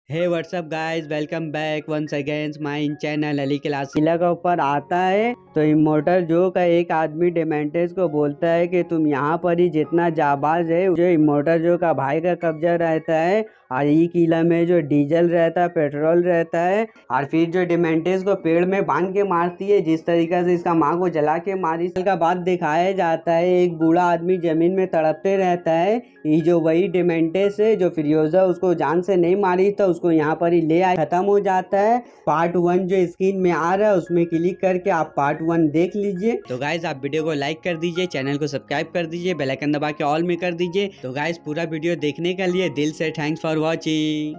Hey what's up guys, welcome back once again my channel Ali class. किला का ऊपर आता है तो इमोर्टल जो का एक आदमी डेमेंटेस को बोलता है कि तुम यहाँ पर ही जितना जाबाज है, जो इमोर्टल जो का भाई का कब्जा रहता है और ये किला में जो डीजल रहता है, पेट्रोल रहता है। और फिर जो डेमेंटेस को पेड़ में बांध के मारती है, जिस तरीके से इसका माँ को जला के मारी का बाद दिखाया जाता है। एक बूढ़ा आदमी जमीन में तड़पते रहता है। ये जो वही डेमेंटेस है जो फिरियोजा उसको जान से नहीं मारी था, उसको यहाँ पर ही ले आए। खत्म हो जाता है। पार्ट 1 जो स्क्रीन में आ रहा है उसमें क्लिक करके आप पार्ट 1 देख लीजिए। तो गाइस आप वीडियो को लाइक कर दीजिए, चैनल को सब्सक्राइब कर दीजिए, बेल आइकन दबा के ऑल में कर दीजिए। तो गाइस पूरा वीडियो देखने के लिए दिल से थैंक्स फॉर वॉचिंग।